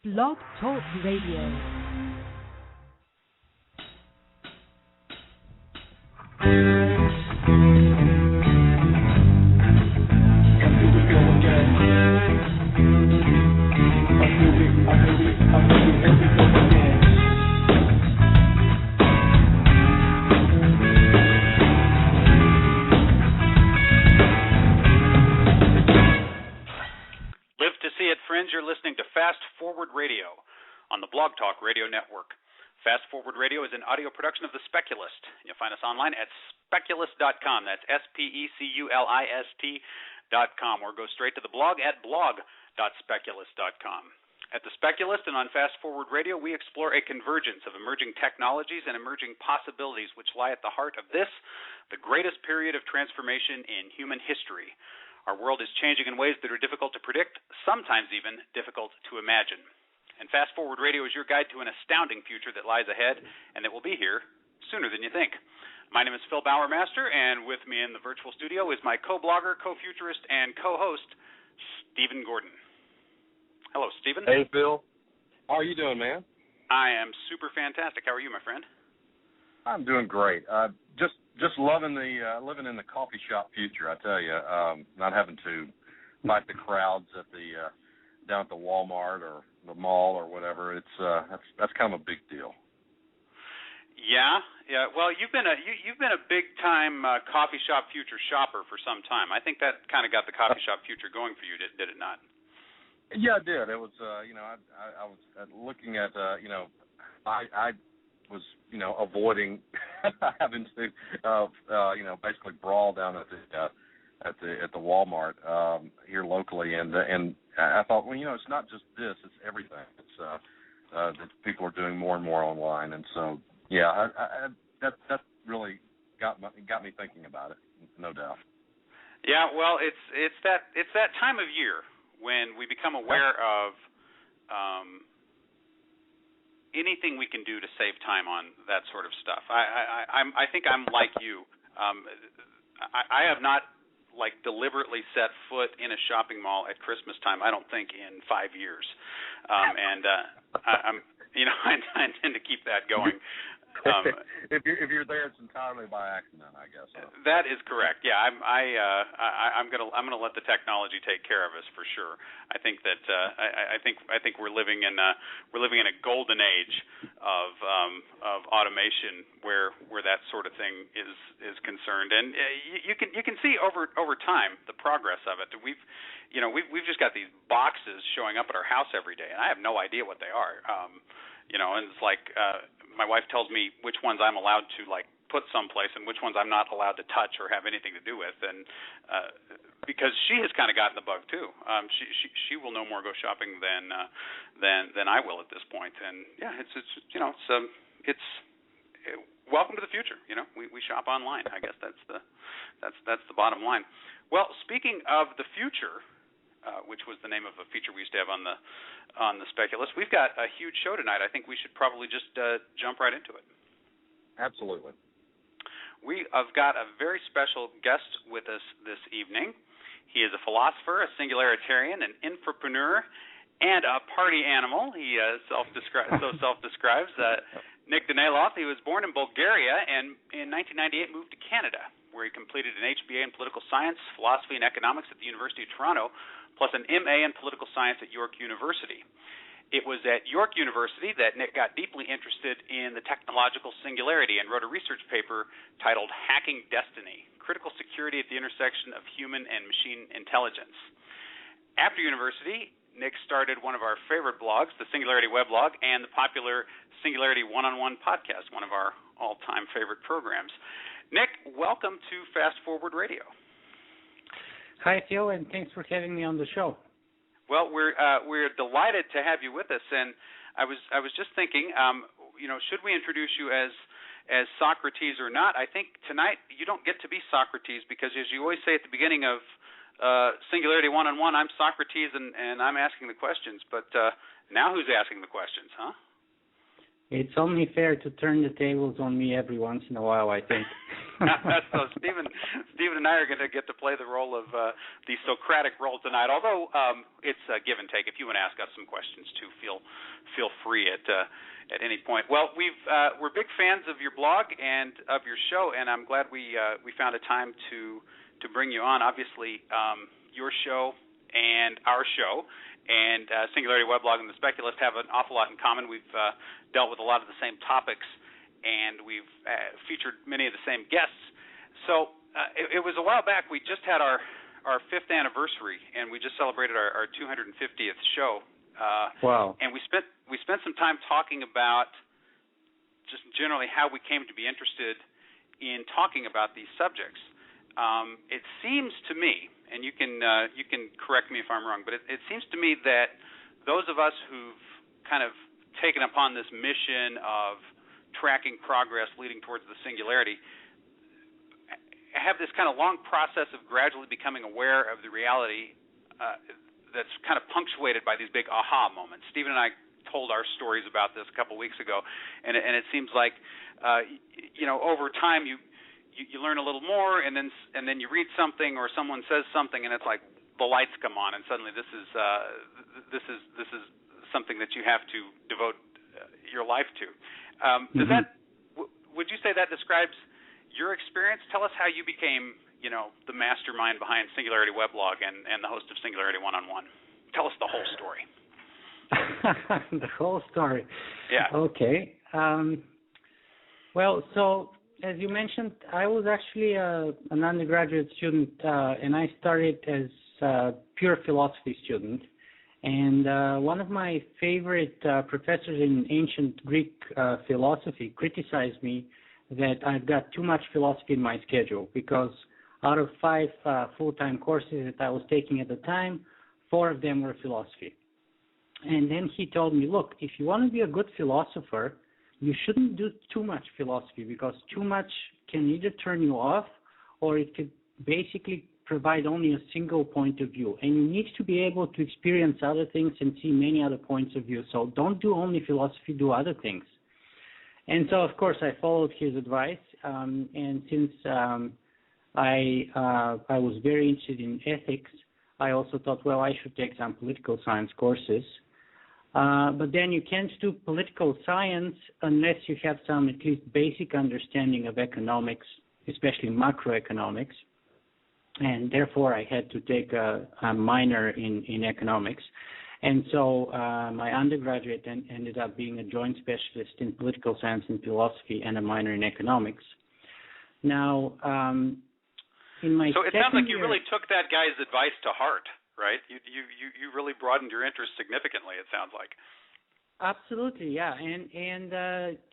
Blog Talk Radio. You're listening to Fast Forward Radio on the Blog Talk Radio Network. Fast Forward Radio is an audio production of the Speculist. You'll find us online at speculist.com. That's SPECULIST.com, or go straight to the blog at blog.speculist.com. At the Speculist and on Fast Forward Radio, we explore a convergence of emerging technologies and emerging possibilities which lie at the heart of this, the greatest period of transformation in human history. Our world is changing in ways that are difficult to predict, sometimes even difficult to imagine. And Fast Forward Radio is your guide to an astounding future that lies ahead and that will be here sooner than you think. My name is Phil Bowermaster, and with me in the virtual studio is my co-blogger, co-futurist, and co-host, Stephen Gordon. Hello, Stephen. Hey, Phil. How are you doing, man? I am super fantastic. How are you, my friend? I'm doing great. Just loving the living in the coffee shop future. I tell you, not having to fight the crowds at the down at the Walmart or the mall or whatever. It's that's kind of a big deal. Yeah. Well, you've been a big time coffee shop future shopper for some time. I think that kind of got the coffee shop future going for you, did it not? Yeah, it did. It was I was looking at I was avoiding having to basically brawl down at the Walmart here locally, and I thought, well, it's not just this, it's everything. It's that people are doing more and more online, and so yeah, that really got me thinking about it, no doubt. Yeah, well, it's that time of year when we become aware of anything we can do to save time on that sort of stuff. I think I'm like you. I have not deliberately set foot in a shopping mall at Christmas time, I don't think, in 5 years. And I intend to keep that going. If you're there, it's entirely by accident, I guess. So. That is correct. Yeah, I'm gonna let the technology take care of us for sure. I think that I think we're living in a golden age of automation where that sort of thing is concerned, and you can see over time the progress of it. We've just got these boxes showing up at our house every day, and I have no idea what they are. And it's like my wife tells me which ones I'm allowed to put someplace and which ones I'm not allowed to touch or have anything to do with, and because she has kind of gotten the bug too. She will no more go shopping than I will at this point, and yeah, it's welcome to the future. We shop online. I guess that's the bottom line. Well, speaking of the future, which was the name of a feature we used to have on the Speculist, we've got a huge show tonight. I think we should probably just jump right into it. Absolutely. We have got a very special guest with us this evening. He is a philosopher, a singularitarian, an infopreneur, and a party animal. He self-describes. Nick Danilov. He was born in Bulgaria and in 1998 moved to Canada, where he completed an HBA in political science, philosophy, and economics at the University of Toronto, plus an MA in political science at York University. It was at York University that Nick got deeply interested in the technological singularity and wrote a research paper titled Hacking Destiny, Critical Security at the Intersection of Human and Machine Intelligence. After university, Nick started one of our favorite blogs, the Singularity weblog, and the popular Singularity One-on-One podcast, one of our all-time favorite programs. Nick, welcome to Fast Forward Radio. Hi, Phil, and thanks for having me on the show. Well, we're delighted to have you with us, and I was just thinking, should we introduce you as Socrates or not? I think tonight you don't get to be Socrates because, as you always say at the beginning of Singularity One-on-One, I'm Socrates and I'm asking the questions. But now who's asking the questions, huh? It's only fair to turn the tables on me every once in a while, I think. So Stephen and I are going to get to play the role of the Socratic role tonight. Although it's a give and take. If you want to ask us some questions too, feel free at any point. Well, we're big fans of your blog and of your show, and I'm glad we found a time to bring you on. Obviously, your show and our show and Singularity Weblog and the Speculist have an awful lot in common. We've dealt with a lot of the same topics, and we've featured many of the same guests. So it was a while back. We just had our 5th anniversary, and we just celebrated our 250th show. Wow! And we spent some time talking about just generally how we came to be interested in talking about these subjects. It seems to me, and you can correct me if I'm wrong, but it seems to me that those of us who've kind of taken upon this mission of tracking progress leading towards the singularity have this kind of long process of gradually becoming aware of the reality that's kind of punctuated by these big aha moments. Stephen and I told our stories about this a couple weeks ago, and it seems like over time you learn a little more, and then you read something or someone says something, and it's like the lights come on, and suddenly this is something that you have to devote your life to. Would you say that describes your experience? Tell us how you became, the mastermind behind Singularity Weblog and the host of Singularity One-on-One. Tell us the whole story. The whole story. Yeah. Okay. Well, so as you mentioned, I was actually an undergraduate student, and I started as a pure philosophy student. And one of my favorite professors in ancient Greek philosophy criticized me that I've got too much philosophy in my schedule, because out of 5 full-time courses that I was taking at the time, 4 of them were philosophy. And then he told me, look, if you want to be a good philosopher, you shouldn't do too much philosophy, because too much can either turn you off, or it could basically provide only a single point of view. And you need to be able to experience other things and see many other points of view. So don't do only philosophy, do other things. And so, of course, I followed his advice. And since I was very interested in ethics, I also thought, well, I should take some political science courses. But then you can't do political science unless you have some at least basic understanding of economics, especially macroeconomics. And therefore, I had to take a minor in economics. And so my undergraduate ended up being a joint specialist in political science and philosophy and a minor in economics. Now, in my so it sounds like you really took that guy's advice to heart, right? You really broadened your interest significantly, it sounds like. Absolutely, yeah, and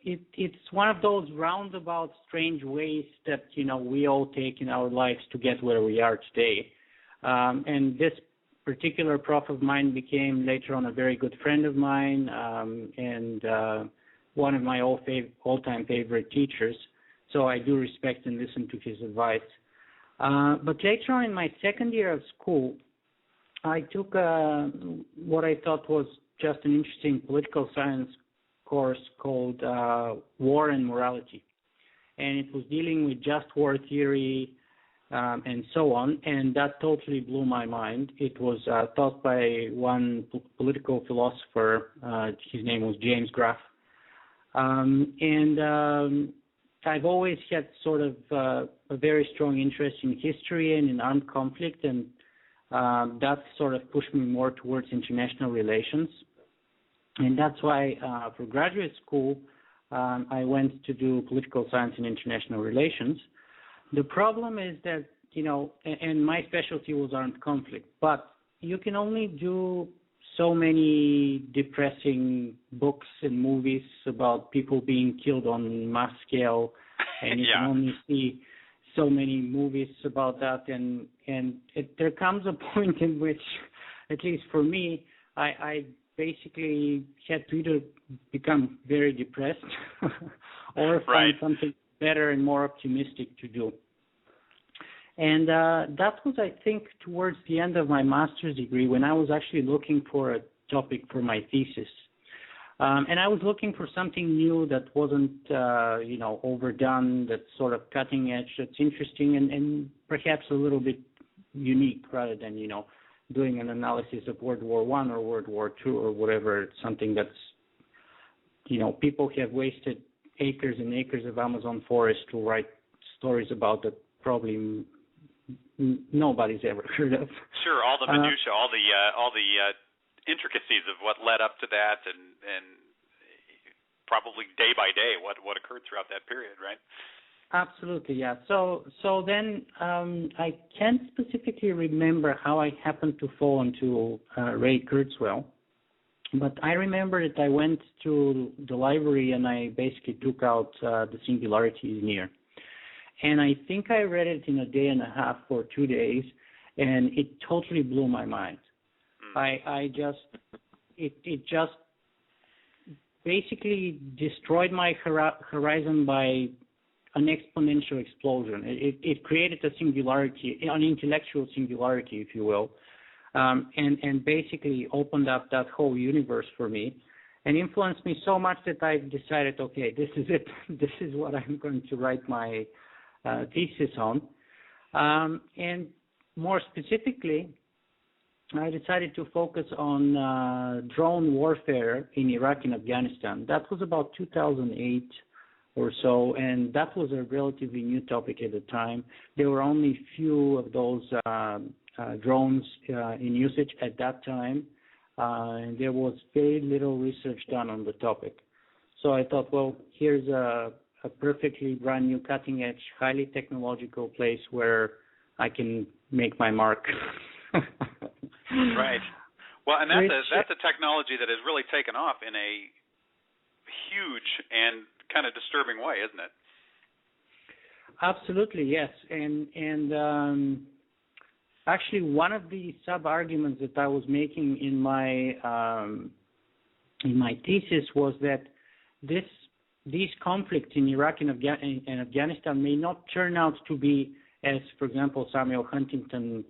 it's one of those roundabout, strange ways that we all take in our lives to get where we are today. And this particular prof of mine became later on a very good friend of mine, and one of my all-time favorite teachers. So I do respect and listen to his advice. But later on in my second year of school, I took what I thought was just an interesting political science course called War and Morality. And it was dealing with just war theory and so on, and that totally blew my mind. It was taught by one political philosopher. His name was James Graff. And I've always had sort of a very strong interest in history and in armed conflict, and that sort of pushed me more towards international relations. And that's why for graduate school, I went to do political science and international relations. The problem is that, and my specialty was armed conflict, but you can only do so many depressing books and movies about people being killed on mass scale, and you can only see so many movies about that, and there comes a point in which, at least for me, I basically had to either become very depressed or find something better and more optimistic to do. And that was, I think, towards the end of my master's degree when I was actually looking for a topic for my thesis. And I was looking for something new that wasn't, overdone, that's sort of cutting edge, that's interesting, and perhaps a little bit unique rather than, doing an analysis of World War I or World War II or whatever, something that's, people have wasted acres and acres of Amazon forest to write stories about that probably nobody's ever heard of. Sure, all the minutia, all the intricacies of what led up to that, and probably day by day what occurred throughout that period, right? Absolutely, yeah. So then I can't specifically remember how I happened to fall into Ray Kurzweil, but I remember that I went to the library and I basically took out the Singularity Near. And I think I read it in a day and a half or 2 days, and it totally blew my mind. It just basically destroyed my horizon by an exponential explosion. It created a singularity, an intellectual singularity, if you will, and basically opened up that whole universe for me and influenced me so much that I decided, okay, this is it. This is what I'm going to write my thesis on. And more specifically, I decided to focus on drone warfare in Iraq and Afghanistan. That was about 2008 or so, and that was a relatively new topic at the time. There were only few of those drones in usage at that time, and there was very little research done on the topic. So I thought, well, here's a perfectly brand new, cutting-edge, highly technological place where I can make my mark. Right. Well, and that's a technology that has really taken off in a huge and kind of disturbing way, isn't it? Absolutely, yes. And actually, one of the sub-arguments that I was making in my thesis was that these conflicts in Iraq and Afghanistan may not turn out to be, as, for example, Samuel Huntington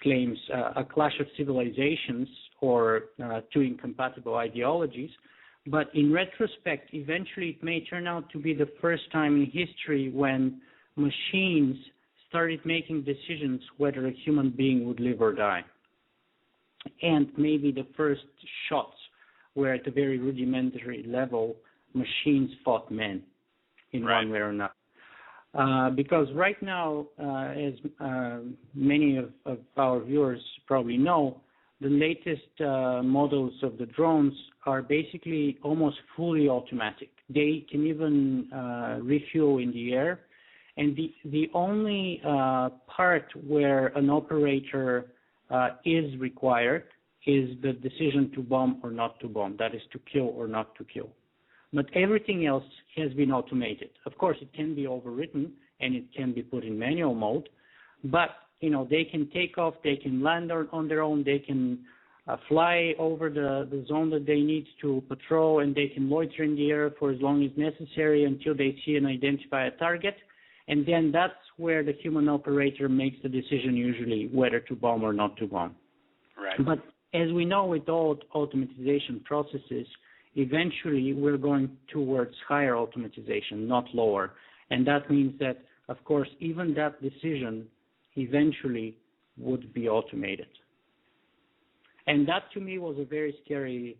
claims, a clash of civilizations or two incompatible ideologies. But in retrospect, eventually it may turn out to be the first time in history when machines started making decisions whether a human being would live or die. And maybe the first shots where at a very rudimentary level, machines fought men in one way or another. Because right now, as many of our viewers probably know, the latest models of the drones are basically almost fully automatic. They can even refuel in the air. And the only part where an operator is required is the decision to bomb or not to bomb, that is to kill or not to kill. But everything else has been automated. Of course, it can be overwritten and it can be put in manual mode, but they can take off, they can land on their own, they can fly over the zone that they need to patrol, and they can loiter in the air for as long as necessary until they see and identify a target. And then that's where the human operator makes the decision usually whether to bomb or not to bomb. Right. But as we know with all automatization processes, eventually we're going towards higher automatization, not lower. And that means that, of course, even that decision eventually would be automated. And that to me was a very scary,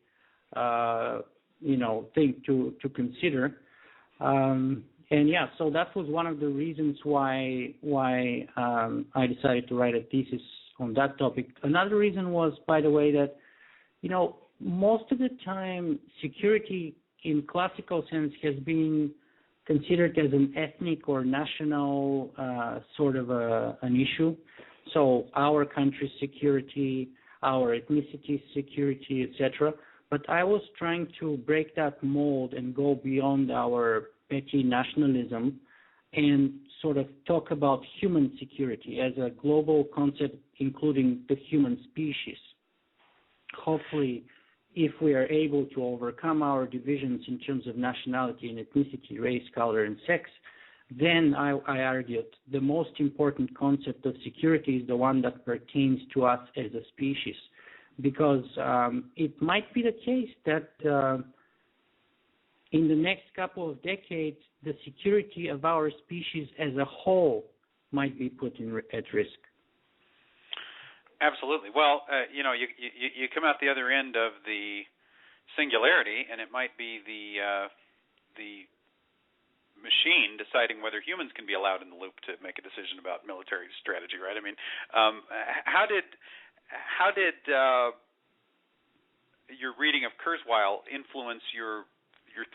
thing to consider. So that was one of the reasons why I decided to write a thesis on that topic. Another reason was, by the way, that, most of the time security in classical sense has been considered as an ethnic or national sort of an issue. So our country's security, our ethnicity's security, etc. But I was trying to break that mold and go beyond our petty nationalism and sort of talk about human security as a global concept, including the human species. Hopefully, if we are able to overcome our divisions in terms of nationality and ethnicity, race, color, and sex, then I argued the most important concept of security is the one that pertains to us as a species, because it might be the case that in the next couple of decades, the security of our species as a whole might be put at risk. Absolutely. Well, you come out the other end of the singularity, and it might be the machine deciding whether humans can be allowed in the loop to make a decision about military strategy, right? I mean, how did your reading of Kurzweil influence your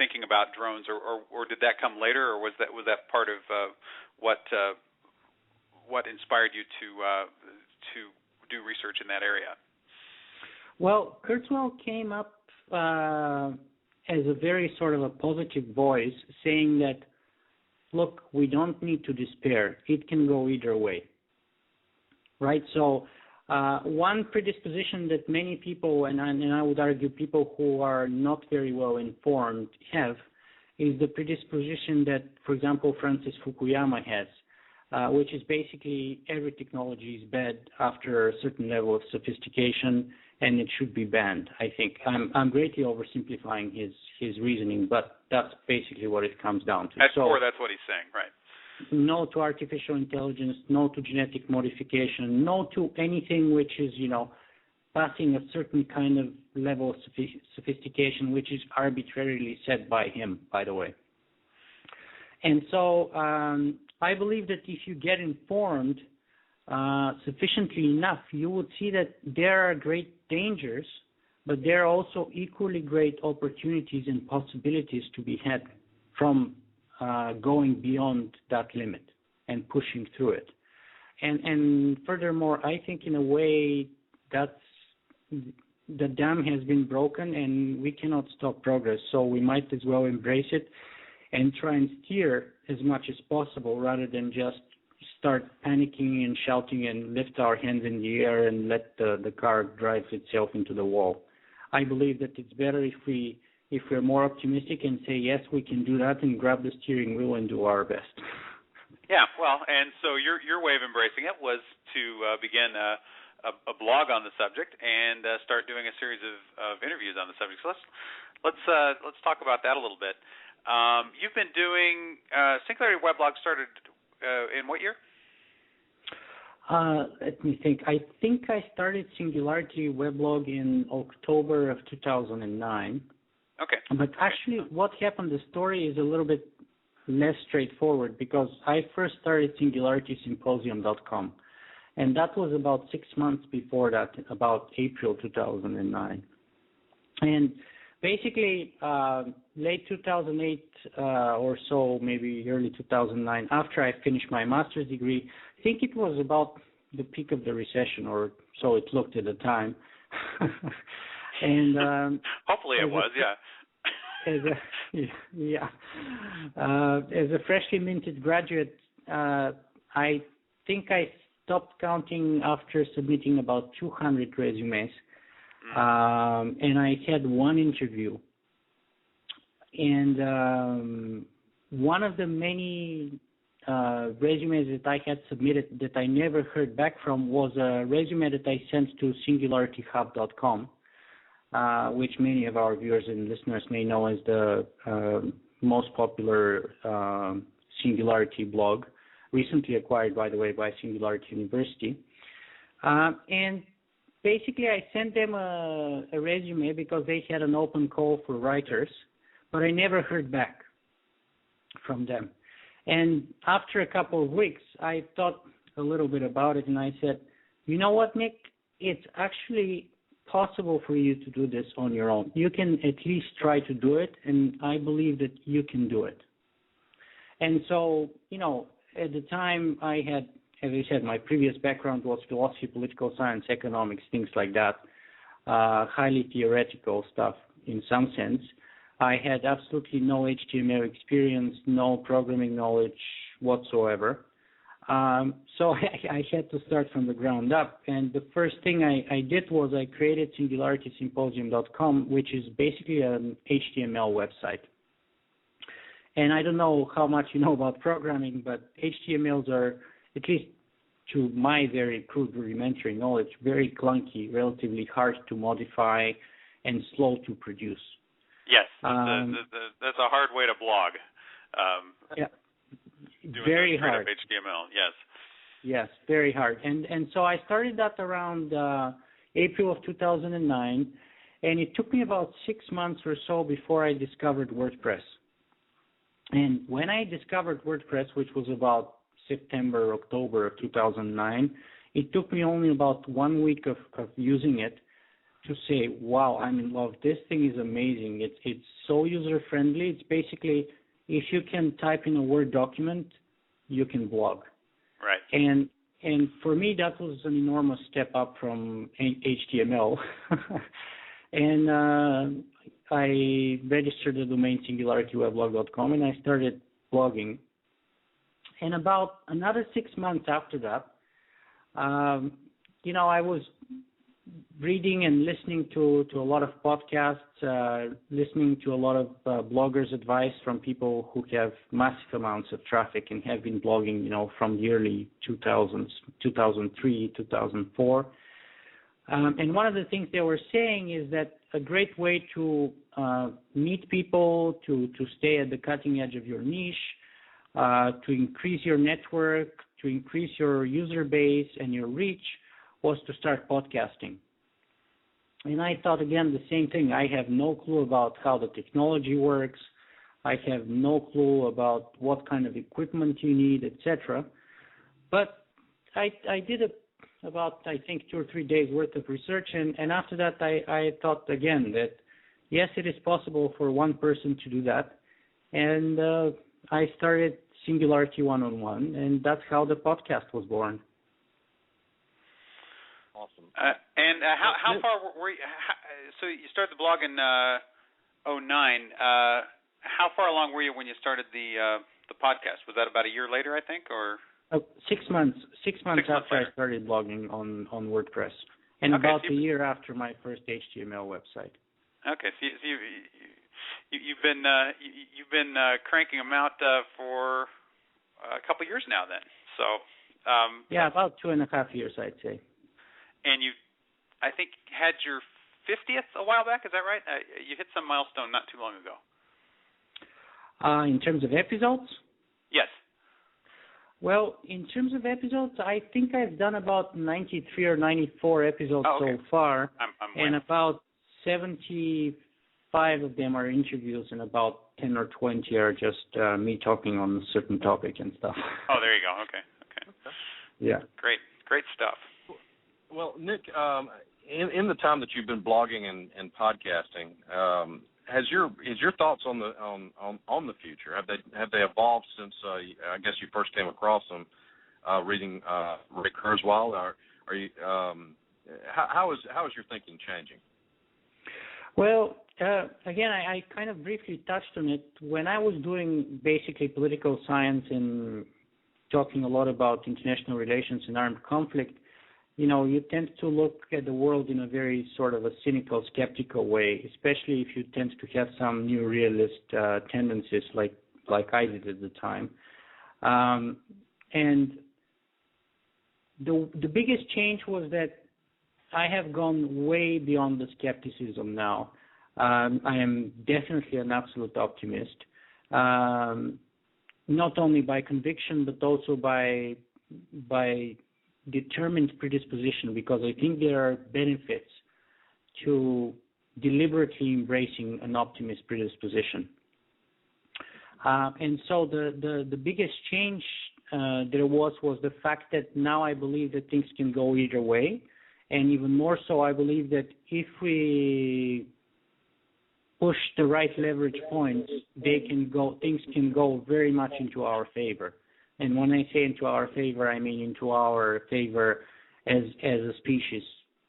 thinking about drones, or did that come later, or was that part of what inspired you to do research in that area? Well, Kurzweil came up as a very sort of a positive voice, saying that, look, we don't need to despair. It can go either way, right? So one predisposition that many people, and I would argue people who are not very well informed have, is the predisposition that, for example, Francis Fukuyama has, which is basically every technology is bad after a certain level of sophistication, and it should be banned. I think I'm greatly oversimplifying his reasoning, but that's basically what it comes down to. At core, that's what he's saying, right? No to artificial intelligence, no to genetic modification, no to anything which is, passing a certain kind of level of sophistication, which is arbitrarily set by him, by the way. And so I believe that if you get informed sufficiently enough, you would see that there are great dangers, but there are also equally great opportunities and possibilities to be had from going beyond that limit and pushing through it. And furthermore, I think in a way the dam has been broken and we cannot stop progress, so we might as well embrace it and try and steer as much as possible rather than just start panicking and shouting and lift our hands in the air and let the car drive itself into the wall. I believe that it's better if we're more optimistic and say, yes, we can do that, and grab the steering wheel and do our best. Yeah, well, and so your way of embracing it was to begin a blog on the subject and start doing a series of interviews on the subject. So let's talk about that a little bit. You've been doing Singularity weblog started in what year? Let me think. I think I started Singularity weblog in October of 2009. Okay. But actually, what happened, the story is a little bit less straightforward, because I first started SingularitySymposium.com, and that was about 6 months before that, about April 2009. And basically, late 2008 or so, maybe early 2009, after I finished my master's degree, I think it was about the peak of the recession, or so it looked at the time. And hopefully it was, yeah. As a freshly minted graduate, I think I stopped counting after submitting about 200 resumes, and I had one interview. And one of the many resumes that I had submitted that I never heard back from was a resume that I sent to SingularityHub.com. Which many of our viewers and listeners may know as the most popular Singularity blog, recently acquired, by the way, by Singularity University. And basically, I sent them a resume because they had an open call for writers, but I never heard back from them. And after a couple of weeks, I thought a little bit about it, and I said, you know what, Nick, it's actually possible for you to do this on your own. You can at least try to do it, and I believe that you can do it. And so, at the time I had, as I said, my previous background was philosophy, political science, economics, things like that, highly theoretical stuff in some sense. I had absolutely no HTML experience, no programming knowledge whatsoever. So I had to start from the ground up, and the first thing I did was I created SingularitySymposium.com, which is basically an HTML website. And I don't know how much you know about programming, but HTMLs are, at least to my very crude rudimentary knowledge, very clunky, relatively hard to modify, and slow to produce. Yes, that's a hard way to blog. Yeah, doing very straight hard. up HTML, yes. Yes, very hard. And so I started that around April of 2009, and it took me about 6 months or so before I discovered WordPress. And when I discovered WordPress, which was about September, October of 2009, it took me only about 1 week of using it to say, wow, I'm in love. This thing is amazing. It's so user-friendly. It's basically, if you can type in a Word document, you can blog. Right. And for me, that was an enormous step up from HTML. And I registered the domain SingularityWeblog.com, and I started blogging. And about another 6 months after that, I was reading and listening to a lot of podcasts, listening to a lot of bloggers' advice from people who have massive amounts of traffic and have been blogging, from the early 2000s, 2003, 2004. And one of the things they were saying is that a great way to meet people, to stay at the cutting edge of your niche, to increase your network, to increase your user base and your reach, was to start podcasting. And I thought, again, the same thing. I have no clue about how the technology works. I have no clue about what kind of equipment you need, etc. But I did about, I think, 2 or 3 days worth of research. And after that, I thought again that, yes, it is possible for one person to do that. And I started Singularity 1-on-1, and that's how the podcast was born. Awesome. And how far were you? So you started the blog in 2009. How far along were you when you started the podcast? Was that about a year later, I think, or 6 months? 6 months after later. I started blogging on WordPress, and okay, about so a year after my first HTML website. Okay, so you've been cranking them out for a couple years now, then. So yeah, about 2.5 years, I'd say. And you, I think, had your 50th a while back. Is that right? You hit some milestone not too long ago. In terms of episodes? Yes. Well, in terms of episodes, I think I've done about 93 or 94 episodes so far, and about 75 of them are interviews, and about 10 or 20 are just me talking on a certain topic and stuff. Oh, there you go. Okay. Yeah. Great stuff. Well, Nick, in the time that you've been blogging and podcasting, has your thoughts on the future have they evolved since I guess you first came across them reading Ray Kurzweil? Or are you how is your thinking changing? Well, again, I kind of briefly touched on it when I was doing basically political science and talking a lot about international relations and armed conflict. You tend to look at the world in a very sort of a cynical, skeptical way, especially if you tend to have some new realist tendencies like I did at the time. And the biggest change was that I have gone way beyond the skepticism now. I am definitely an absolute optimist, not only by conviction but also by determined predisposition, because I think there are benefits to deliberately embracing an optimist predisposition. And so the biggest change there was the fact that now I believe that things can go either way, and even more so, I believe that if we push the right leverage points, things can go very much into our favor. And when I say into our favor, I mean into our favor as a species,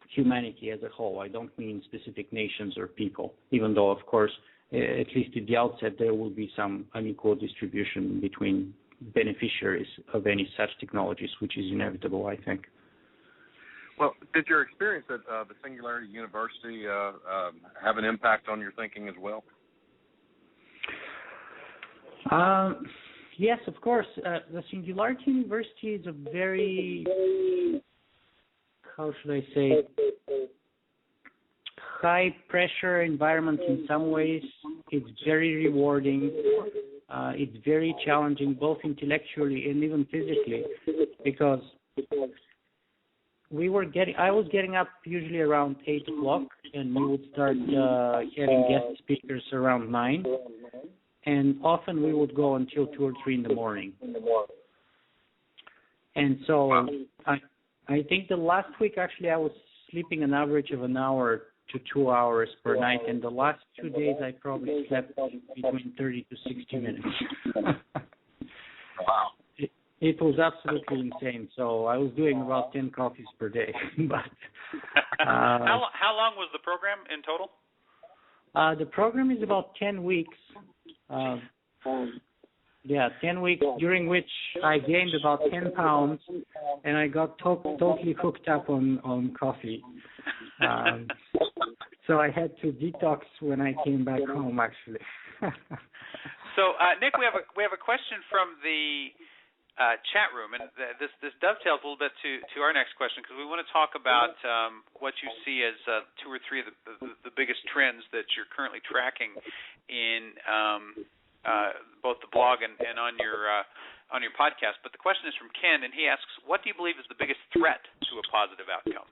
humanity as a whole. I don't mean specific nations or people, even though, of course, at least at the outset, there will be some unequal distribution between beneficiaries of any such technologies, which is inevitable, I think. Well, did your experience at the Singularity University have an impact on your thinking as well? Yes, of course. The Singularity University is a very, how should I say, high-pressure environment in some ways. It's very rewarding. It's very challenging, both intellectually and even physically, because I was getting up usually around 8 o'clock, and we would start having guest speakers around 9, and often we would go until 2 or 3 in the morning. And so I think the last week, actually, I was sleeping an average of an hour to 2 hours per night, and the last 2 days I probably slept between 30 to 60 minutes. Wow. It was absolutely insane. So I was doing about 10 coffees per day. But how long was the program in total? The program is about 10 weeks. 10 weeks, during which I gained about 10 pounds, and I got totally hooked up on coffee. So I had to detox when I came back home, actually. So, Nick, we have a question from the chat room, and this dovetails a little bit to our next question, because we want to talk about what you see as 2 or 3 of the biggest trends that you're currently tracking in both the blog and on your podcast. But the question is from Ken, and he asks, what do you believe is the biggest threat to a positive outcome?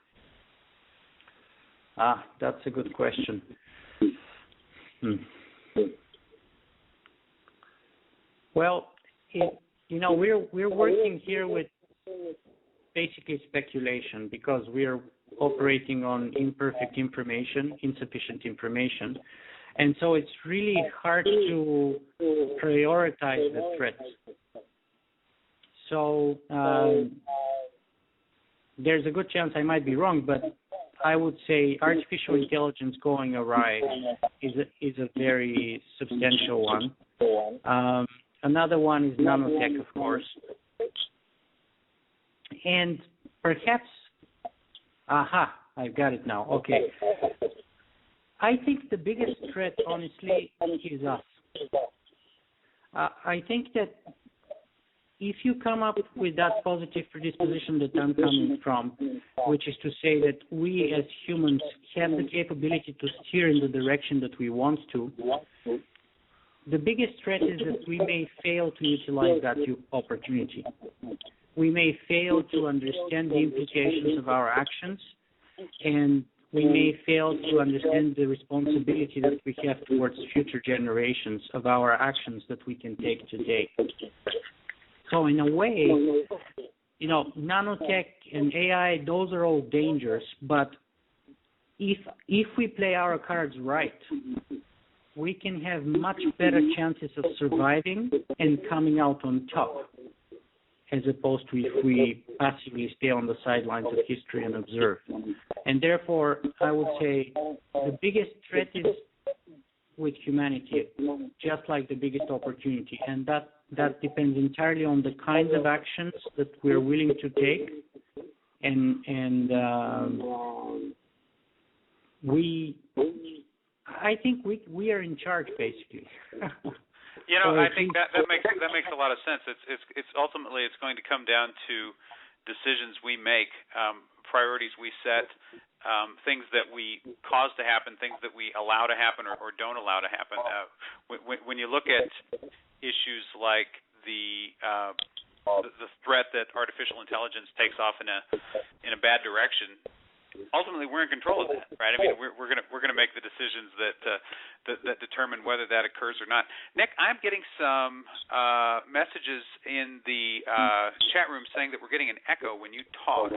That's a good question. Well, we're working here with basically speculation, because we're operating on imperfect information, insufficient information, and so it's really hard to prioritize the threats. So there's a good chance I might be wrong, but I would say artificial intelligence going awry is a very substantial one. Another one is nanotech, of course. And perhaps, I've got it now. Okay. I think the biggest threat, honestly, is us. I think that if you come up with that positive predisposition that I'm coming from, which is to say that we as humans have the capability to steer in the direction that we want to, the biggest threat is that we may fail to utilize that opportunity. We may fail to understand the implications of our actions, and we may fail to understand the responsibility that we have towards future generations of our actions that we can take today. So in a way, nanotech and AI, those are all dangers, but if we play our cards right, we can have much better chances of surviving and coming out on top, as opposed to if we passively stay on the sidelines of history and observe. And therefore, I would say the biggest threat is with humanity, just like the biggest opportunity. And that depends entirely on the kinds of actions that we're willing to take. I think we are in charge, basically. I think that makes a lot of sense. It's ultimately it's going to come down to decisions we make, priorities we set, things that we cause to happen, things that we allow to happen or don't allow to happen. When you look at issues like the threat that artificial intelligence takes off in a bad direction, ultimately we're in control of that, right? I mean, we're gonna make the decisions that determine whether that occurs or not. Nick, I'm getting some messages in the chat room saying that we're getting an echo when you talk.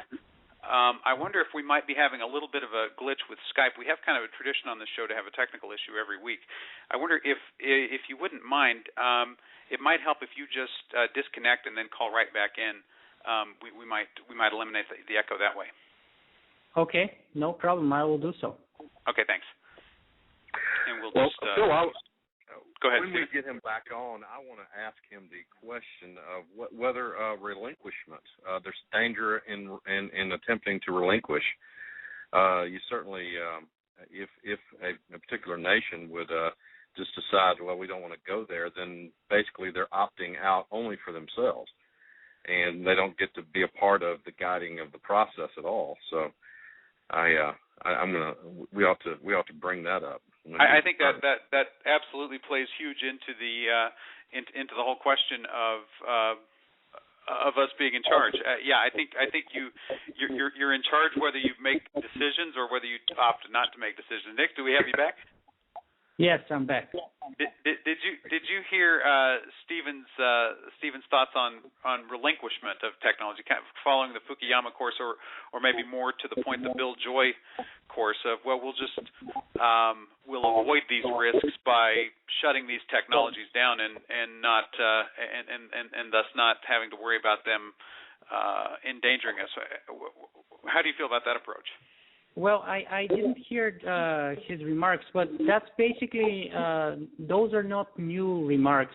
I wonder if we might be having a little bit of a glitch with Skype. We have kind of a tradition on the show to have a technical issue every week. I wonder if you wouldn't mind, it might help if you just disconnect and then call right back in. We might eliminate the echo that way. Okay, no problem. I will do so. Okay, thanks. And we'll just Phil, go ahead. When we get him back on, I want to ask him the question of whether relinquishment. There's danger in attempting to relinquish. You certainly, if a particular nation would just decide, well, we don't want to go there, then basically they're opting out only for themselves, and they don't get to be a part of the guiding of the process at all. So we ought to bring that up. I think that absolutely plays huge into the whole question of us being in charge. I think you're in charge whether you make decisions or whether you opt not to make decisions. Nick, do we have you back? Yes, I'm back. Did you hear Stephen's thoughts on relinquishment of technology, kind of following the Fukuyama course, or maybe more to the point the Bill Joy course of, well, we'll avoid these risks by shutting these technologies down and not and thus not having to worry about them endangering us. How do you feel about that approach? Well, I didn't hear his remarks, but that's basically, those are not new remarks.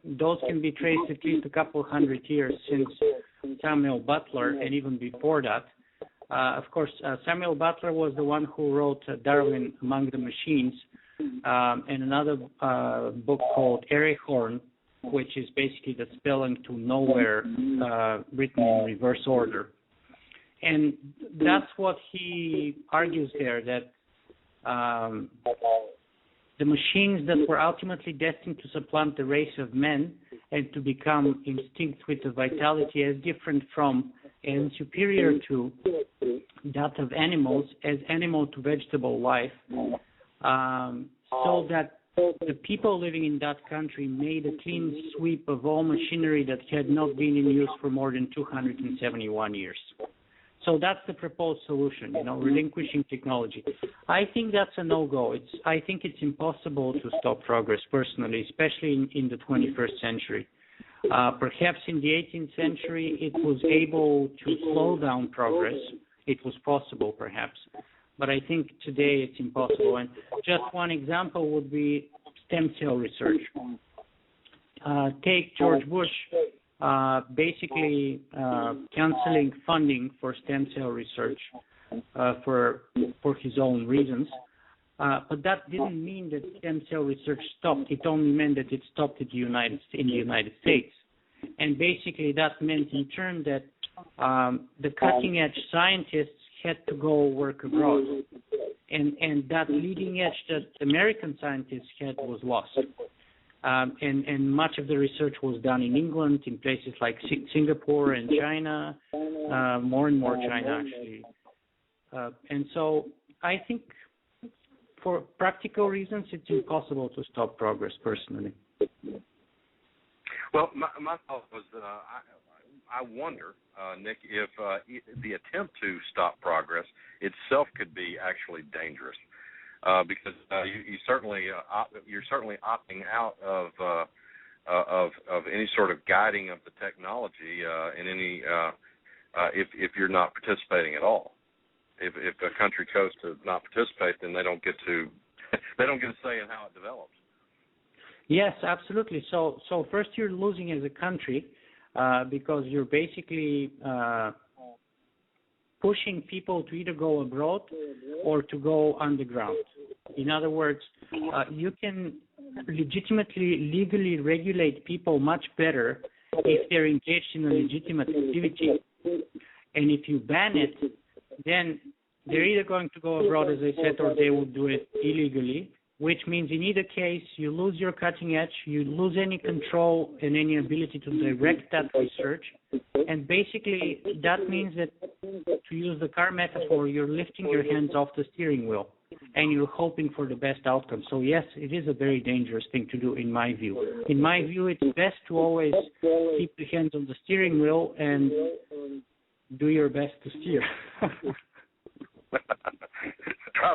Those can be traced at least a couple hundred years since Samuel Butler, and even before that. Of course, Samuel Butler was the one who wrote Darwin Among the Machines, and another book called Erehorn, which is basically the spelling to nowhere written in reverse order. And that's what he argues there, that the machines that were ultimately destined to supplant the race of men and to become instinct with a vitality as different from and superior to that of animals, as animal to vegetable life, so that the people living in that country made a clean sweep of all machinery that had not been in use for more than 271 years. So that's the proposed solution, relinquishing technology. I think that's a no-go. I think it's impossible to stop progress, personally, especially in the 21st century. Perhaps in the 18th century, it was able to slow down progress. It was possible, perhaps. But I think today it's impossible. And just one example would be stem cell research. Take George Bush. Basically canceling funding for stem cell research for his own reasons. But that didn't mean that stem cell research stopped. It only meant that it stopped in the United States. And basically that meant in turn that the cutting-edge scientists had to go work abroad. And that leading edge that American scientists had was lost. And much of the research was done in England, in places like Singapore and China, more and more China, actually. And so I think for practical reasons, it's impossible to stop progress, personally. Well, my thought was that I wonder, Nick, if the attempt to stop progress itself could be actually dangerous. Because you're certainly opting out of any sort of guiding of the technology in any if you're not participating at all. If a country chose to not participate, then they don't get to say in how it develops. Yes, absolutely. So first you're losing as a country because you're basically pushing people to either go abroad or to go underground. In other words, you can legitimately, legally regulate people much better if they're engaged in a legitimate activity. And if you ban it, then they're either going to go abroad, as I said, or they will do it illegally, which means in either case you lose your cutting edge, you lose any control and any ability to direct that research. And basically that means that, to use the car metaphor, you're lifting your hands off the steering wheel and you're hoping for the best outcome. So yes, it is a very dangerous thing to do in my view. In my view, it's best to always keep your hands on the steering wheel and do your best to steer. Try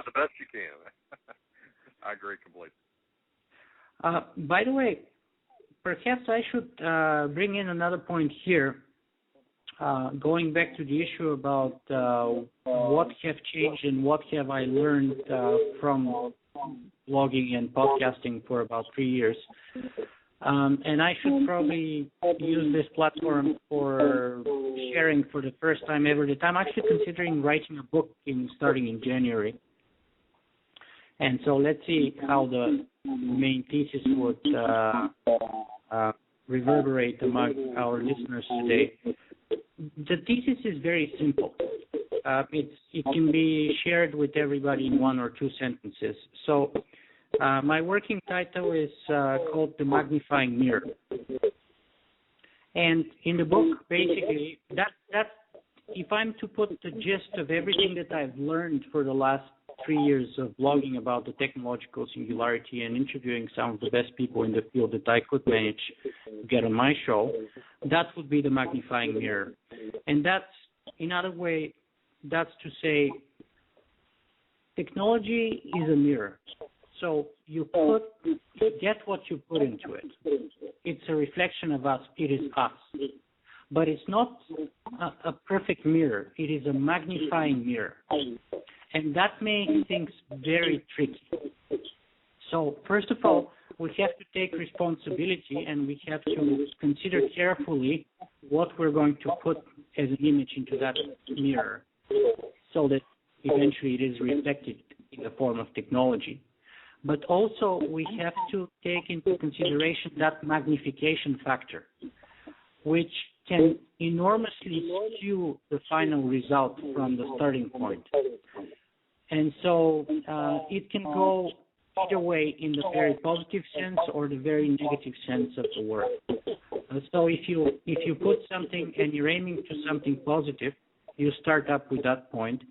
the best you can. I agree completely. By the way, perhaps I should bring in another point here, going back to the issue about what have changed and what have I learned from blogging and podcasting for about 3 years. And I should probably use this platform for sharing for the first time ever that I'm actually considering writing a book starting in January. And so let's see how the main thesis would reverberate among our listeners today. The thesis is very simple. It can be shared with everybody in one or two sentences. So my working title is called The Magnifying Mirror. And in the book, basically, that's if I'm to put the gist of everything that I've learned for the last 3 years of blogging about the technological singularity and interviewing some of the best people in the field that I could manage to get on my show, that would be the magnifying mirror. And that's, in other way, that's to say, technology is a mirror. So you get what you put into it. It's a reflection of us. It is us. But it's not a perfect mirror. It is a magnifying mirror. And that makes things very tricky. So first of all, we have to take responsibility and we have to consider carefully what we're going to put as an image into that mirror so that eventually it is reflected in the form of technology. But also we have to take into consideration that magnification factor, which can enormously skew the final result from the starting point. And so it can go either way in the very positive sense or the very negative sense of the word. So if you put something and you're aiming to something positive, you start up with that point.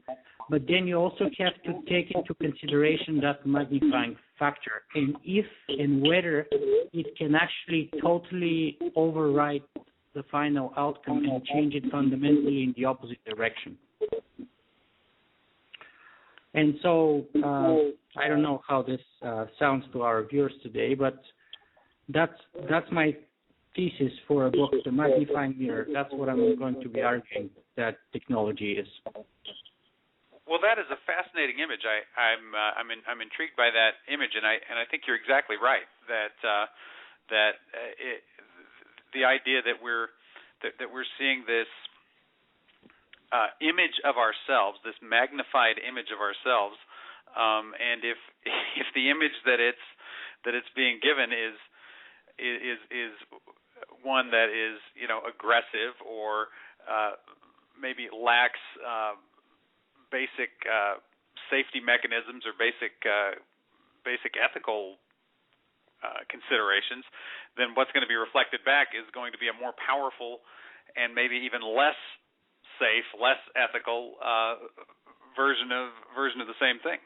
But then you also have to take into consideration that magnifying factor and if and whether it can actually totally override the final outcome and change it fundamentally in the opposite direction. And so I don't know how this sounds to our viewers today, but that's my thesis for a book, The Magnifying Mirror. That's what I'm going to be arguing that technology is. Well, that is a fascinating image. I'm intrigued by that image, and I think you're exactly right that the idea that we're seeing this image of ourselves, this magnified image of ourselves, and if the image that it's being given is one that is aggressive or maybe lacks basic safety mechanisms or basic ethical considerations, then what's going to be reflected back is going to be a more powerful and maybe even less safe, less ethical version of the same thing.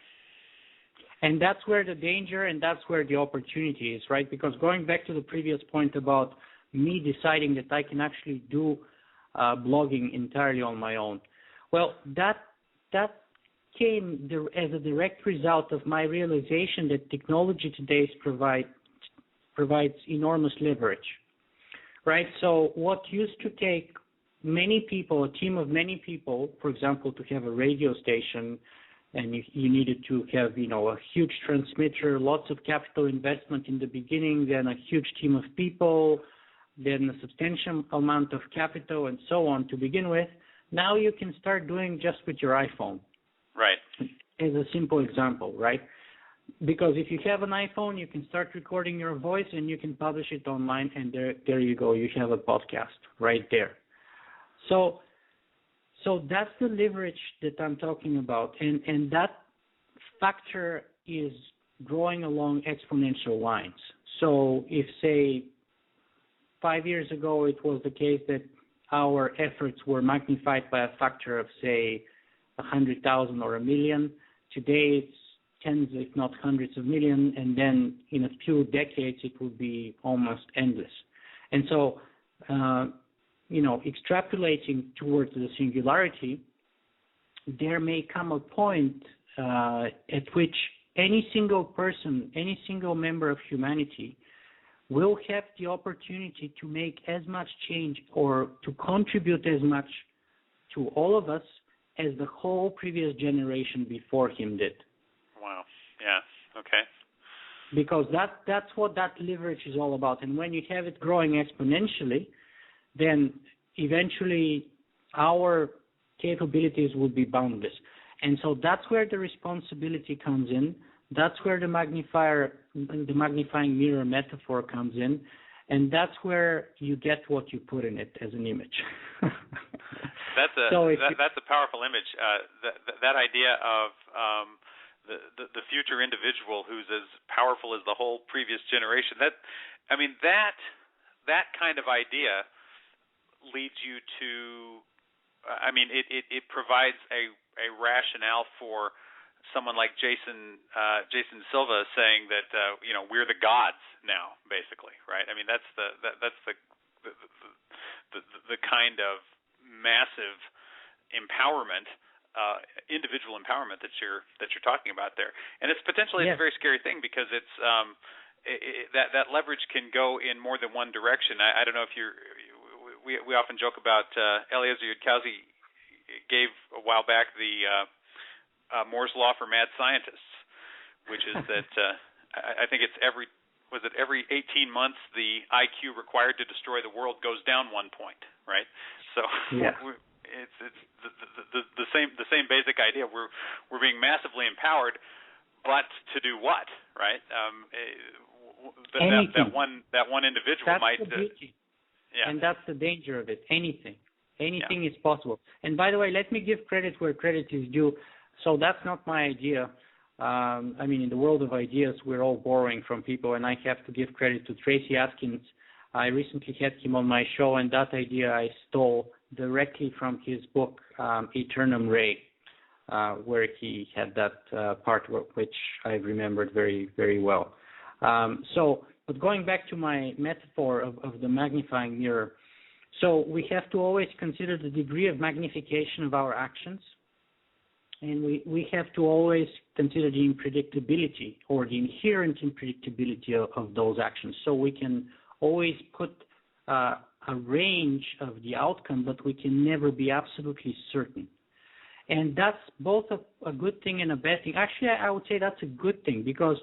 And that's where the danger and that's where the opportunity is, right? Because going back to the previous point about me deciding that I can actually do blogging entirely on my own, well, that came as a direct result of my realization that technology today provides enormous leverage, right? So what used to take many people, a team of many people, for example, to have a radio station, and you needed to have, a huge transmitter, lots of capital investment in the beginning, then a huge team of people, then a substantial amount of capital, and so on to begin with. Now you can start doing just with your iPhone. Right. As a simple example, right? Because if you have an iPhone, you can start recording your voice and you can publish it online, and there you go. You have a podcast right there. So that's the leverage that I'm talking about, and that factor is growing along exponential lines. So if, say, 5 years ago it was the case that our efforts were magnified by a factor of, say, 100,000 or 1 million, today it's tens, if not hundreds of millions, and then in a few decades it will be almost endless. And so, extrapolating towards the singularity, there may come a point at which any single person, any single member of humanity will have the opportunity to make as much change or to contribute as much to all of us as the whole previous generation before him did. Wow. Yeah. Okay. Because that's what that leverage is all about. And when you have it growing exponentially, then eventually our capabilities will be boundless. And so that's where the responsibility comes in, that's where the magnifying mirror metaphor comes in, and that's where you get what you put in it as an image. That's a powerful image. That idea of the future individual who's as powerful as the whole previous generation. That kind of idea leads you to. It provides a rationale for someone like Jason Silva saying that we're the gods now, basically, right? I mean, that's the kind of massive empowerment, individual empowerment that you're talking about there, and it's potentially a very scary thing because it's that leverage can go in more than one direction. I don't know if we often joke about Eliezer Yudkowsky gave a while back the Moore's Law for mad scientists, which is that I think it's every 18 months the IQ required to destroy the world goes down 1 point, right? So it's the same basic idea. We're being massively empowered, but to do what, right? That one individual might. And that's the danger of it. Anything is possible. And by the way, let me give credit where credit is due. So that's not my idea. In the world of ideas, we're all borrowing from people, and I have to give credit to Tracy Atkins. I recently had him on my show, and that idea I stole directly from his book, Eternum Ray, where he had that part which I remembered very, very well. But going back to my metaphor of the magnifying mirror, so we have to always consider the degree of magnification of our actions, and we have to always consider the unpredictability or the inherent unpredictability of those actions. So we can always put a range of the outcome, but we can never be absolutely certain. And that's both a good thing and a bad thing. Actually, I would say that's a good thing, because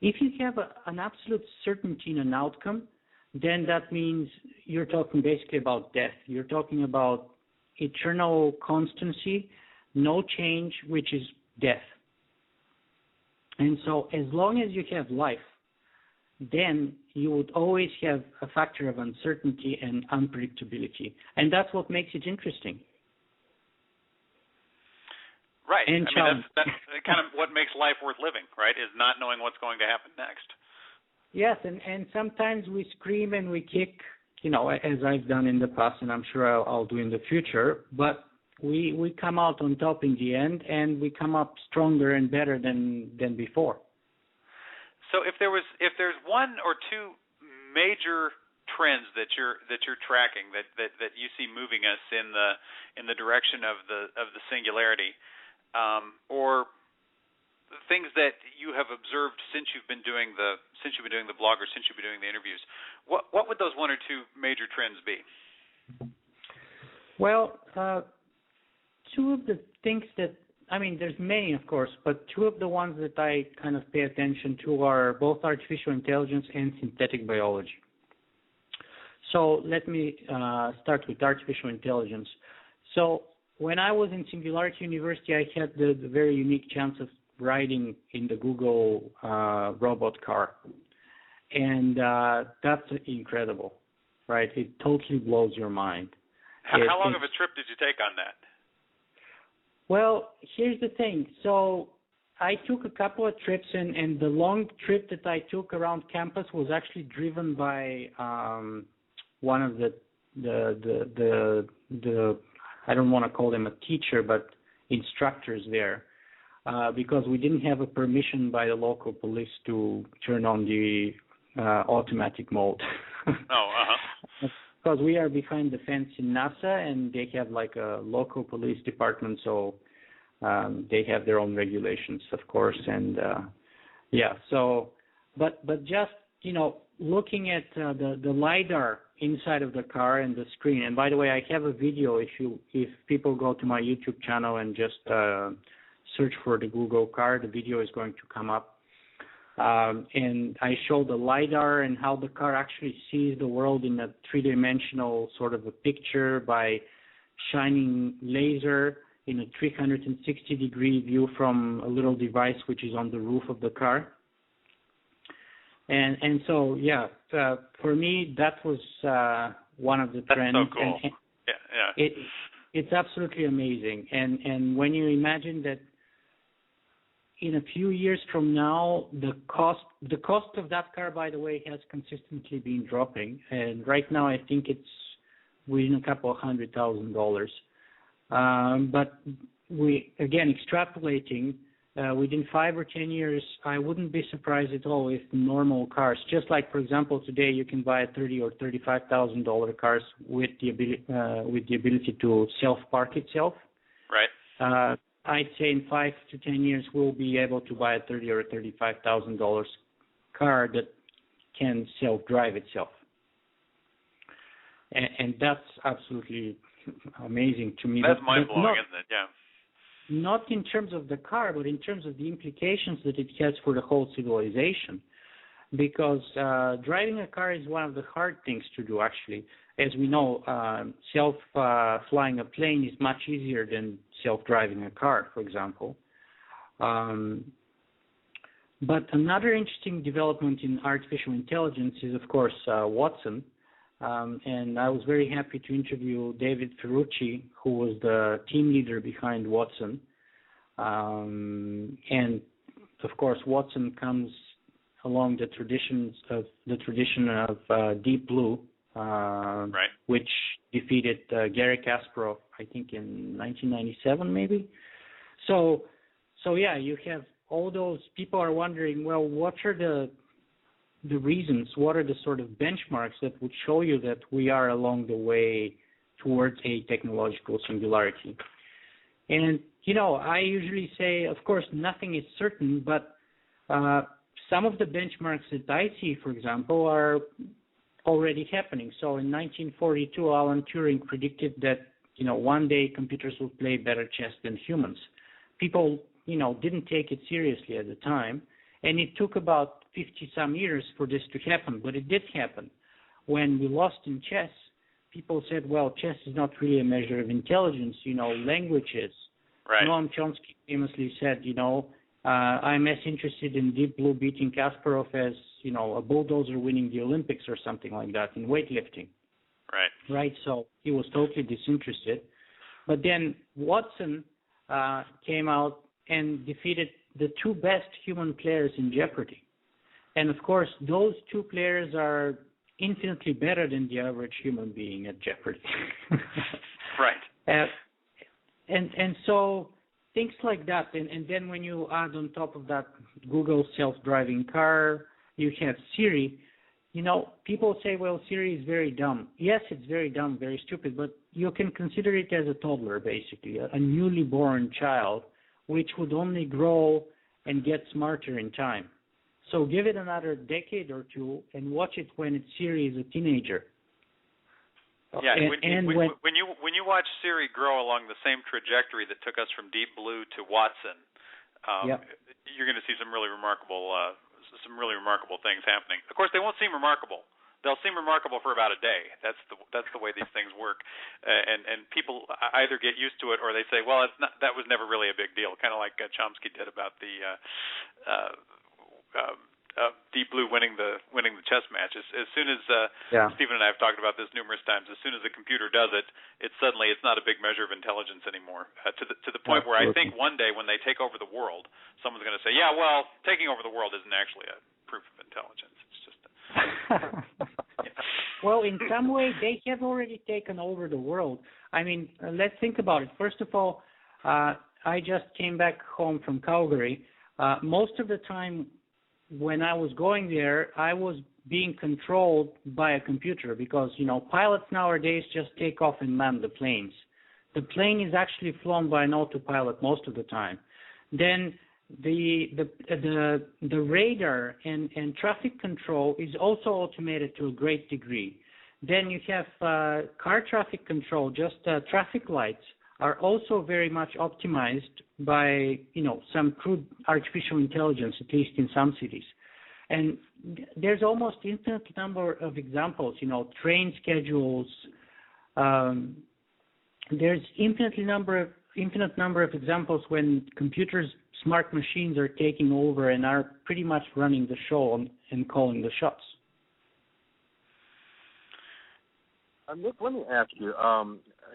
if you have an absolute certainty in an outcome, then that means you're talking basically about death. You're talking about eternal constancy, no change, which is death. And so as long as you have life, then you would always have a factor of uncertainty and unpredictability. And that's what makes it interesting. Right. That's kind of what makes life worth living, right, is not knowing what's going to happen next. Yes, and sometimes we scream and we kick, as I've done in the past, and I'm sure I'll do in the future, but we come out on top in the end, and we come up stronger and better than before. So if there's one or two major trends that you're tracking that you see moving us in the direction of the singularity, or things that you have observed since you've been doing the blog or since you've been doing the interviews, what would those one or two major trends be? Well, two of the things that, there's many, of course, but two of the ones that I kind of pay attention to are both artificial intelligence and synthetic biology. So let me start with artificial intelligence. So when I was in Singularity University, I had the very unique chance of riding in the Google robot car. And that's incredible, right? It totally blows your mind. How long of a trip did you take on that? Well, here's the thing. So I took a couple of trips, and the long trip that I took around campus was actually driven by one of the I don't want to call them a teacher, but instructors there, because we didn't have a permission by the local police to turn on the automatic mode. Because we are behind the fence in NASA, and they have like a local police department, so they have their own regulations, of course. And but just looking at the LiDAR inside of the car and the screen. And by the way, I have a video. If people go to my YouTube channel and just search for the Google car, the video is going to come up. And I show the LiDAR and how the car actually sees the world in a three-dimensional sort of a picture by shining laser in a 360-degree view from a little device which is on the roof of the car. And so, yeah, for me, that was one of the trends. That's so cool. And yeah. It's absolutely amazing. And when you imagine that in a few years from now, the cost of that car, by the way, has consistently been dropping. And right now, I think it's within a couple of $100,000. But again, extrapolating, within 5 or 10 years, I wouldn't be surprised at all if normal cars, just like, for example, today you can buy a $30,000 or $35,000 cars with the ability to self-park itself. Right. I'd say in 5 to 10 years we'll be able to buy a $30,000 or $35,000 car that can self-drive itself, and that's absolutely amazing to me. That's mind-blowing, isn't it? Yeah. Not in terms of the car, but in terms of the implications that it has for the whole civilization. Because driving a car is one of the hard things to do, actually. As we know, self-flying a plane is much easier than self-driving a car, for example. But another interesting development in artificial intelligence is, of course, Watson. And I was very happy to interview David Ferrucci, who was the team leader behind Watson. And of course, Watson comes along the tradition of Deep Blue, right, which defeated Garry Kasparov, I think, in 1997, maybe. So yeah, you have all those people are wondering, well, what are the reasons, what are the sort of benchmarks that would show you that we are along the way towards a technological singularity? And, I usually say, of course, nothing is certain, but some of the benchmarks that I see, for example, are already happening. So in 1942, Alan Turing predicted that, one day computers will play better chess than humans. People, didn't take it seriously at the time, and it took about 50-some years for this to happen, but it did happen. When we lost in chess, people said, well, chess is not really a measure of intelligence, language is. Right. Noam Chomsky famously said, I'm as interested in Deep Blue beating Kasparov as, a bulldozer winning the Olympics or something like that in weightlifting. Right. Right, so he was totally disinterested. But then Watson came out and defeated the two best human players in Jeopardy. And, of course, those two players are infinitely better than the average human being at Jeopardy. Right. And so things like that. And then when you add on top of that Google self-driving car, you have Siri. People say, well, Siri is very dumb. Yes, it's very dumb, very stupid, but you can consider it as a toddler, basically, a newly born child, which would only grow and get smarter in time. So give it another decade or two and watch it when Siri is a teenager. Yeah, when you watch Siri grow along the same trajectory that took us from Deep Blue to Watson, you're going to see some really remarkable things happening. Of course, they won't seem remarkable. They'll seem remarkable for about a day. That's the way these things work, and people either get used to it or they say, well, that was never really a big deal, kind of like Chomsky did about the Deep Blue winning the chess match. As soon as Stephen and I have talked about this numerous times, as soon as the computer does it, it's not a big measure of intelligence anymore. To the point where I think one day when they take over the world, someone's going to say, yeah, well, taking over the world isn't actually a proof of intelligence. It's just Well, in some way, they have already taken over the world. I mean, let's think about it. First of all, I just came back home from Calgary. Most of the time when I was going there, I was being controlled by a computer because, pilots nowadays just take off and man the planes. The plane is actually flown by an autopilot most of the time. Then the radar and traffic control is also automated to a great degree. Then you have car traffic control, just traffic lights are also very much optimized by, some crude artificial intelligence, at least in some cities. And there's almost infinite number of examples, train schedules. There's infinitely number infinite number of examples when computers, smart machines are taking over and are pretty much running the show and calling the shots. Nick, let me ask you,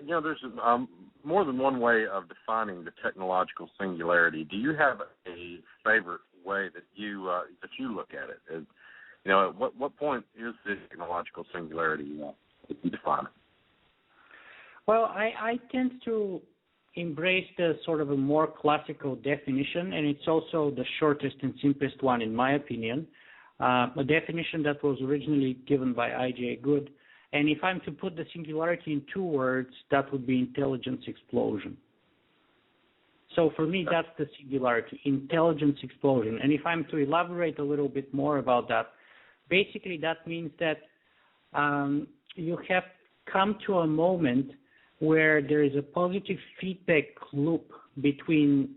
there's more than one way of defining the technological singularity. Do you have a favorite way that you look at it? At what point is the technological singularity that you define it? Well, I tend to embrace the sort of a more classical definition, and it's also the shortest and simplest one in my opinion, a definition that was originally given by I.J. Good. And if I'm to put the singularity in two words, that would be intelligence explosion. So for me, that's the singularity, intelligence explosion. And if I'm to elaborate a little bit more about that, basically that means that you have come to a moment where there is a positive feedback loop between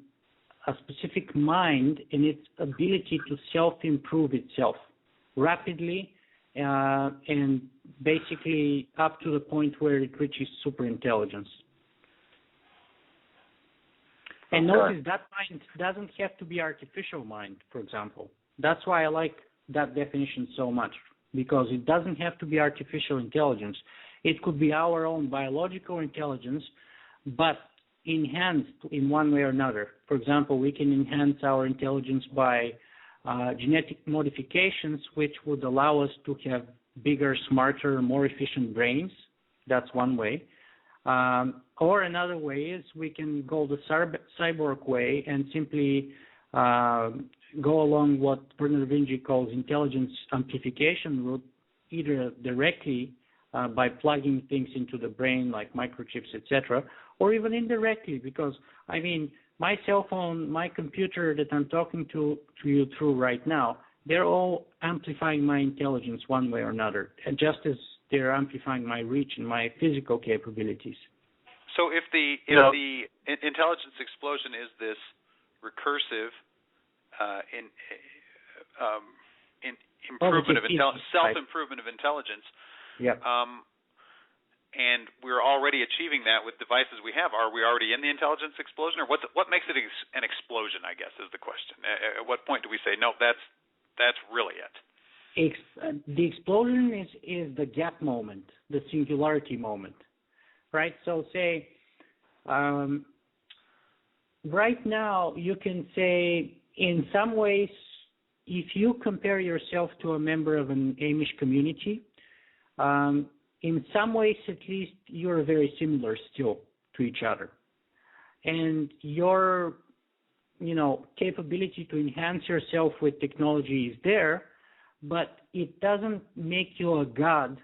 a specific mind and its ability to self-improve itself rapidly and basically up to the point where it reaches superintelligence. And notice that mind doesn't have to be artificial mind, for example. That's why I like that definition so much, because it doesn't have to be artificial intelligence. It could be our own biological intelligence, but enhanced in one way or another. For example, we can enhance our intelligence by genetic modifications, which would allow us to have bigger, smarter, more efficient brains. That's one way. Or another way is we can go the cyborg way and simply go along what Bernard Vinci calls intelligence amplification route, either directly by plugging things into the brain like microchips, etc., or even indirectly, because, I mean, my cell phone, my computer that I'm talking to you through right now, they're all amplifying my intelligence one way or another, just as they're amplifying my reach and my physical capabilities. So if the intelligence explosion is this recursive improvement of self-improvement of intelligence, yep. And we're already achieving that with devices we have. Are we already in the intelligence explosion, or what makes it an explosion, I guess, is the question. At what point do we say, no, that's really it? The explosion is the gap moment, the singularity moment, right? So say, right now you can say in some ways, if you compare yourself to a member of an Amish community, in some ways at least you're very similar still to each other. And your, capability to enhance yourself with technology is there, but it doesn't make you a god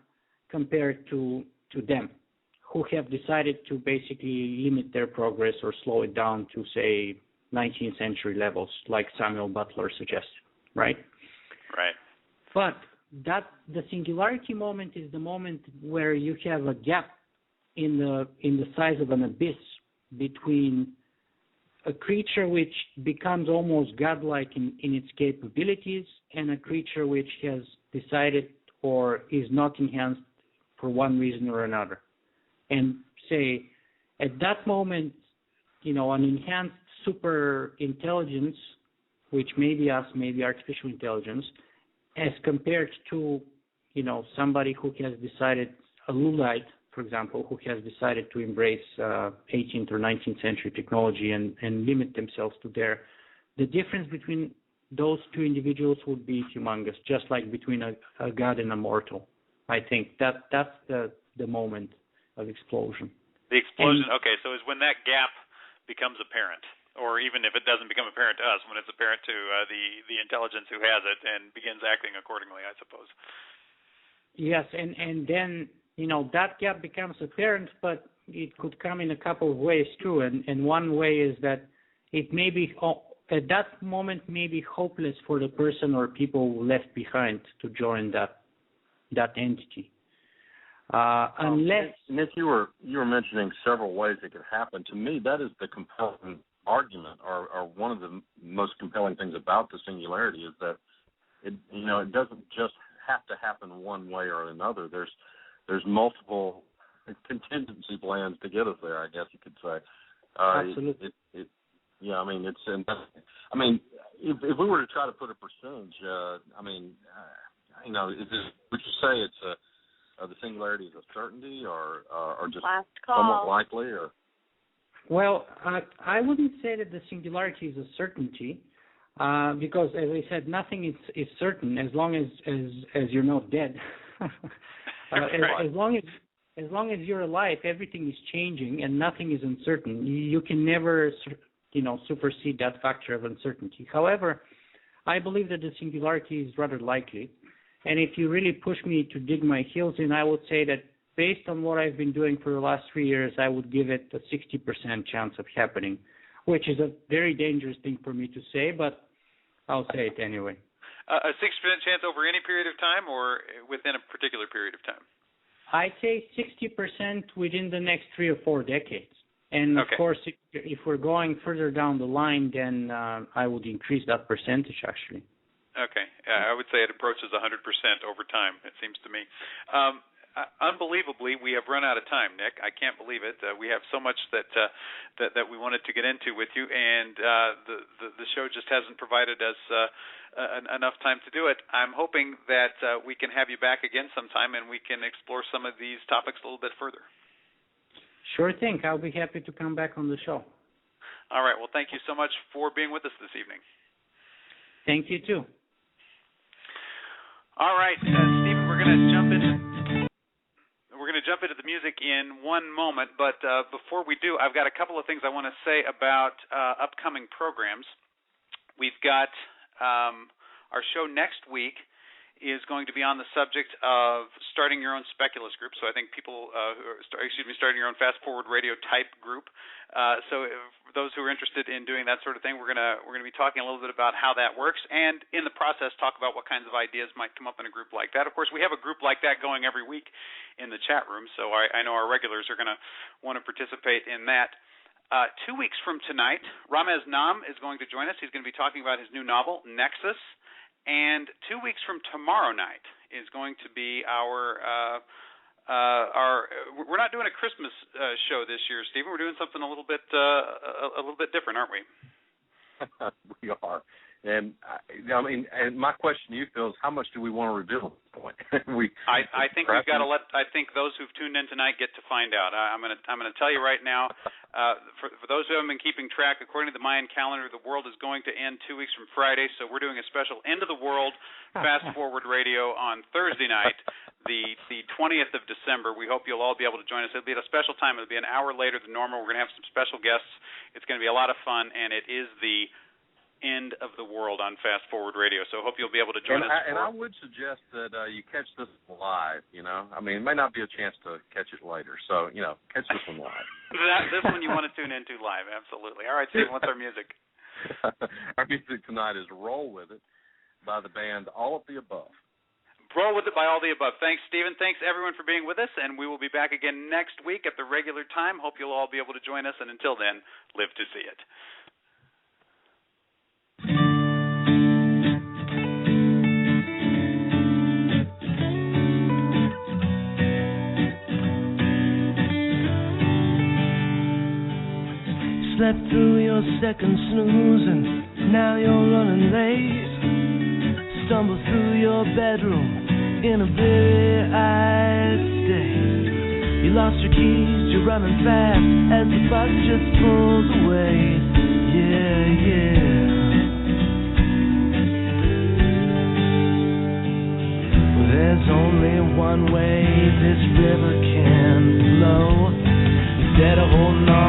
compared to them, who have decided to basically limit their progress or slow it down to, say, 19th century levels, like Samuel Butler suggested, right? Right. But the singularity moment is the moment where you have a gap in the size of an abyss between a creature which becomes almost godlike in its capabilities and a creature which has decided or is not enhanced for one reason or another. And say, at that moment, an enhanced super intelligence, which may be us, may be artificial intelligence, as compared to, somebody who has decided, a Luddite, for example, who has decided to embrace 18th or 19th century technology and limit themselves to there. The difference between those two individuals would be humongous, just like between a god and a mortal. I think that's the moment of explosion. The explosion, okay, so is when that gap becomes apparent, or even if it doesn't become apparent to us, when it's apparent to the intelligence who has it and begins acting accordingly, I suppose. Yes, and then, that gap becomes apparent, but it could come in a couple of ways too. And one way is that it may be, at that moment, may be hopeless for the person or people left behind to join that entity. Unless Nick, you were mentioning several ways it could happen. To me, that is the compelling argument, or one of the most compelling things about the singularity is that it doesn't just have to happen one way or another. There's multiple contingency plans to get us there, I guess you could say. Absolutely. Yeah, I mean, if we were to try to put a percentage, would you say it's the singularity is a certainty or just somewhat likely? Or Well, I wouldn't say that the singularity is a certainty, because, as I said, nothing is certain as long as you're not dead. As long as you're alive, everything is changing and nothing is uncertain. You can never, supersede that factor of uncertainty. However, I believe that the singularity is rather likely. And if you really push me to dig my heels in, I would say that based on what I've been doing for the last 3 years, I would give it a 60% chance of happening, which is a very dangerous thing for me to say, but I'll say it anyway. A 6% chance over any period of time or within a particular period of time? I'd say 60% within the next 3 or 4 decades. And, Of course, if we're going further down the line, then I would increase that percentage, actually. Okay. I would say it approaches 100% over time, it seems to me. Unbelievably, we have run out of time, Nick. I can't believe it. We have so much that we wanted to get into with you, and the show just hasn't provided us enough time to do it. I'm hoping that we can have you back again sometime, and we can explore some of these topics a little bit further. Sure thing. I'll be happy to come back on the show. All right. Well, thank you so much for being with us this evening. Thank you, too. All right, Stephen, we're going to jump into the music in one moment, but before we do, I've got a couple of things I want to say about upcoming programs. We've got our show next week is going to be on the subject of starting your own Speculist group. So I think people starting your own FastForward Radio type group. So for those who are interested in doing that sort of thing, we're going to be talking a little bit about how that works, and in the process talk about what kinds of ideas might come up in a group like that. Of course, we have a group like that going every week in the chat room, so I know our regulars are going to want to participate in that. 2 weeks from tonight, Ramez Nam is going to join us. He's going to be talking about his new novel, Nexus. And 2 weeks from tomorrow night is going to be our we're not doing a Christmas show this year, Stephen. We're doing something a little bit different, aren't we? We are. And and my question to you, Phil, is how much do we want to reveal at this point? I think we've got to let. I think those who've tuned in tonight get to find out. I'm going to tell you right now. For those who haven't been keeping track, according to the Mayan calendar, the world is going to end 2 weeks from Friday. So we're doing a special End of the World Fast Forward Radio on Thursday night, the 20th of December. We hope you'll all be able to join us. It'll be at a special time. It'll be an hour later than normal. We're going to have some special guests. It's going to be a lot of fun, and it is the end of the world on Fast Forward Radio. So I hope you'll be able to join us. And I would suggest that you catch this live, it may not be a chance to catch it later. So, catch this one live. This one you want to tune into live, absolutely. All right, Steve, what's our music? Our music tonight is Roll With It by the band All of the Above. Roll With It by All the Above. Thanks, Stephen. Thanks, everyone, for being with us, and we will be back again next week at the regular time. Hope you'll all be able to join us, and until then, live to see it. Slept through your second snooze and now you're running late. Stumble through your bedroom in a bleary-eyed state. You lost your keys, you're running fast as the bus just pulls away. Yeah. Well, there's only one way this river can flow. Instead of holding on